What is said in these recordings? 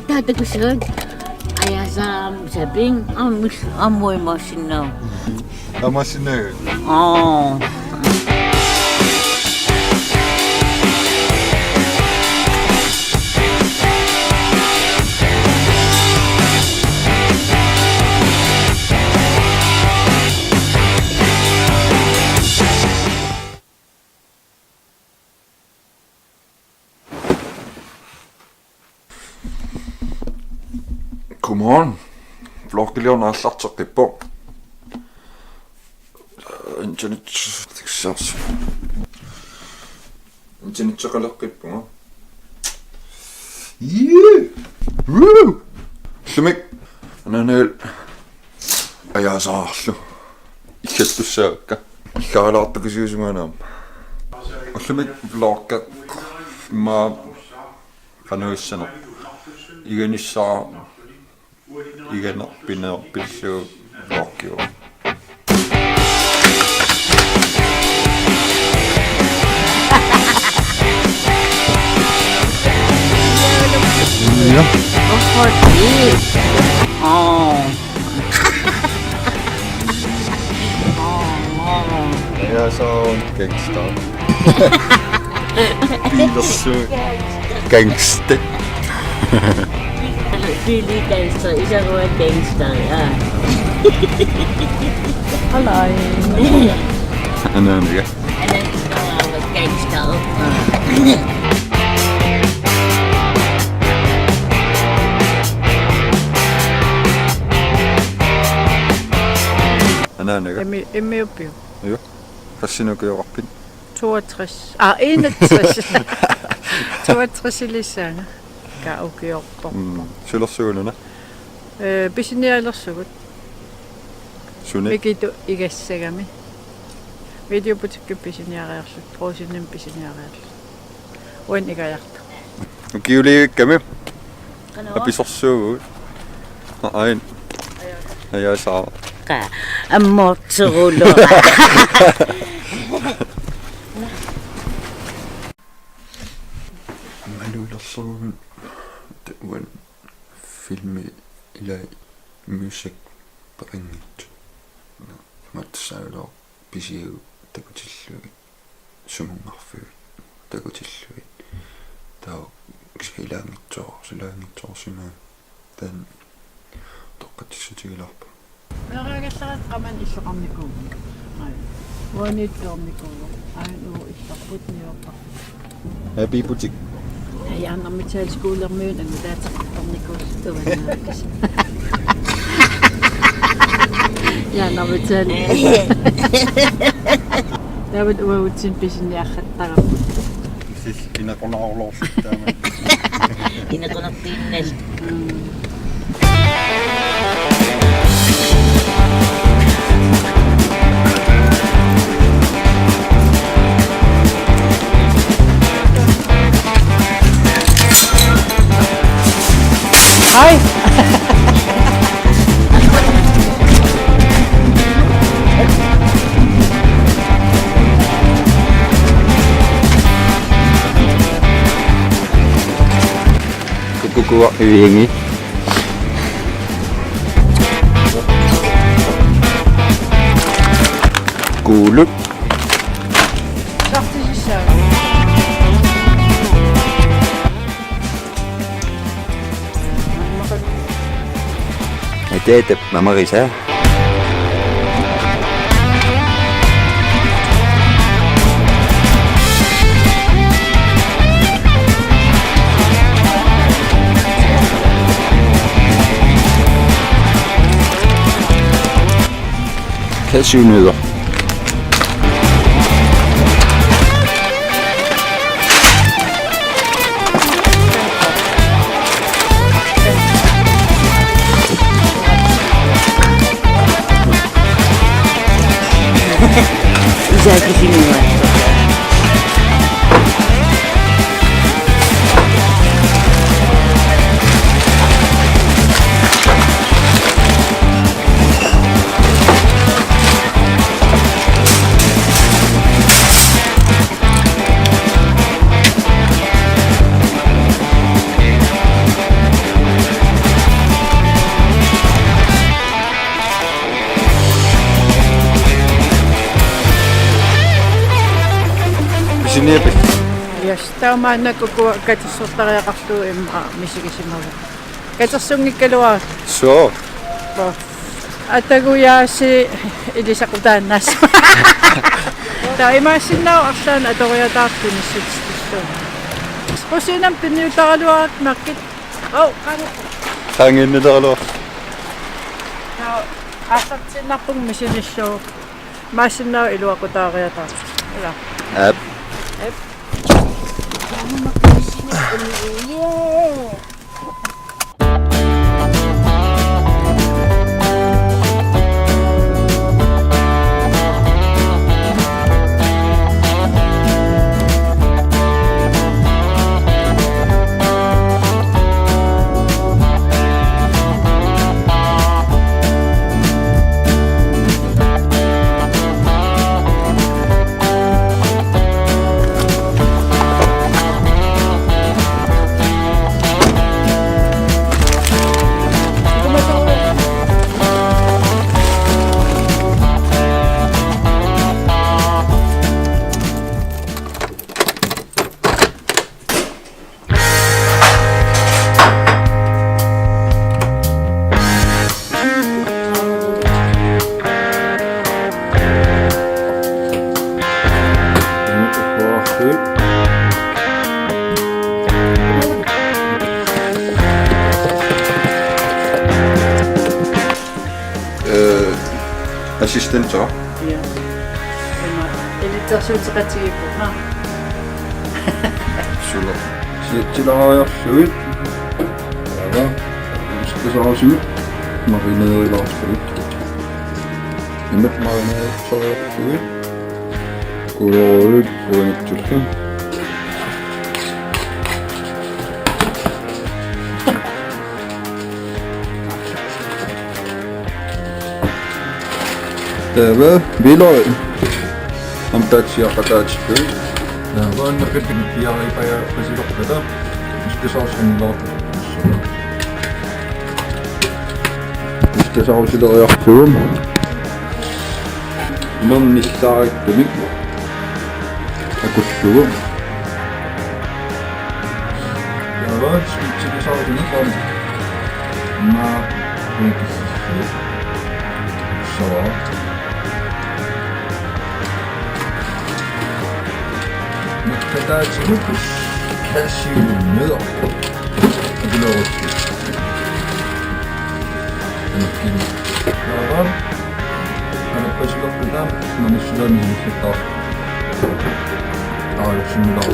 taatakusaat ayasaam sabing amoy masinaw. Masinaw. Oh. Godmorgen. Vloggeleveren er slatterqippo. Internetseqaleqqippunga. Woo! Lumik. Ananel. Ajasaarlu. Ikkussorpakka. Kaalaartakusiusumaanaam. Lumik vlogga ma qanuissana. Iganissaa igen pinnerpillu vloggiu. Ja. Hvorfor det? Ja, så gangster. Gangster. Billig gangster, især hvor jeg gangster, ja. Halløj. Ananniga. Gangster. Ananniga. Emme oppi. Jo. Qassinukiorpin. 62. 61. 62 ilissaanga. Kaukiorpo. Sulersuununa. Pisinialersugut. Suni. Mikitu igassagami. Videoputikku pisiniareersut. Trosinnim pisiniareersut. Uan igajartu. Kiuliikkami. Apisorsuugut. Ain. Ajasaa. Amortsurulo. Malulersuun tuan filmi ila music paringit. Matsaalo pisiu takutilluit. Sumungarfuit takutilluit. Tao xilaangitsoorsimaa tan toqqatissutigilarpa. Naraagallarat qaman issoqarnikuummat. Uanittuarnikuummat. Ain issarput niorpa. Happy butik. Ja, Arnaminiarannguaq anga taataqarnikuus. Ja, Arnaminiarannguaq. David uutsin pisiniarrattaqarput. Sis inakornaarulorsittaama. Inakornartiinnal. Hej. Kukuwa ihingi. Kuuluk. Teetep mamarisa. Cashewnødder. Sinipi. Yes, tama na kukuha katisotariaqartu imma misikisimagu. Katersungikalua Så. ataguyaasi ilisaqutannas. Ta imasinnaw arsan ataguyatartu nissitstu. Sposinam pinniutaraluarat markit. Oh, kanu. Tanginnilerlu. Now, asatsinarpung misinissu. Masinnaw iluaqutariatar. Ila. App. Yeah. Assistent så. Ja. Elitsersuutiqatigipu, ha. Sulla. Siitsilaajarsuit. Aivan. Iskasaasyut. Marineerilaarsuit. Nimet marineerilaarsuit. Kuloruit puinitsullu. Täällä viloi. Amtatsiaqataatippu. Vaanna pipinippiaripa ja pesiloqpata. Iskasaarsinilaarpu. Iskasaarsилериартугум. Нэрнissaaриттумик. Акуссугум. Яваач иттилисаарсинисаам. Маа инкиссуу. Соо. Nakataatsimuk cashewnødder. Og det lover til. Den er fin. Sådan. Han er presset op på den, når man slår den i lidt op. Der er jo sådan lidt op.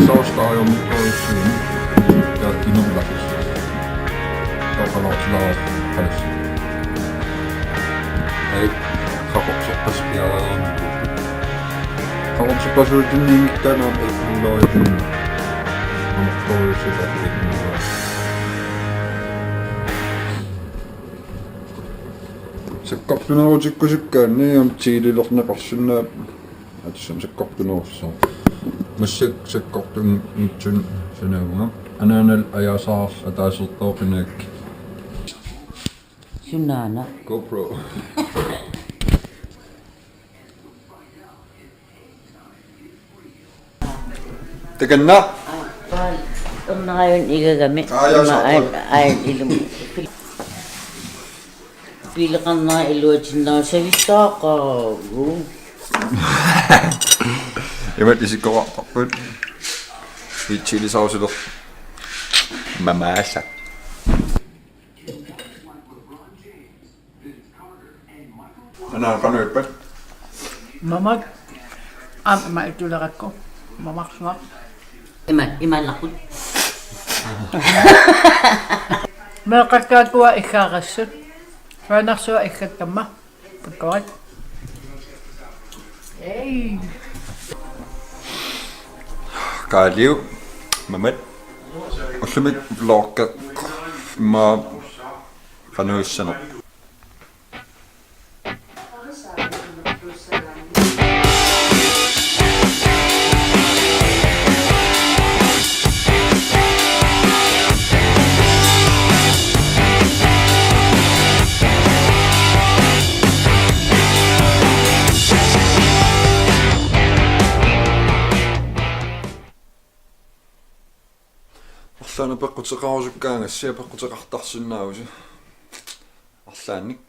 Så står jeg om lidt på siden. Der er endnu lagt. Der er lov til at lave alles. Jeg har også pasperet. Haluatko kasvaa niin tänään ei loihin? On toisella tekniikalla. Se kappina otsikko sykkään niin on siililohna kasvina. Että se kappina osaa. Mutta se kappina itse se neuvona. Ananel ajaa saassa tai sulta opineekki. Sunana. GoPro. Tekenna. On ngayon igagamit. Ay ilum. Pila ka na iluwajin na sa istaka. Jamen, det skal gå op. Vi chili sauce då. Mamasa. Ana kan öppna. Mamag. Maitularakko. Mamaksuak. Iman lakot. Makakagawa ikakassut. Panaksuwa ikatama. Pagkawat. Hey! Kaliu. Mamet. Og så med vlogger. Ma kanøssana. Арлаана пеққутеқарусуккаангасsia пеққутеқартарсинаагуси. Арлаанник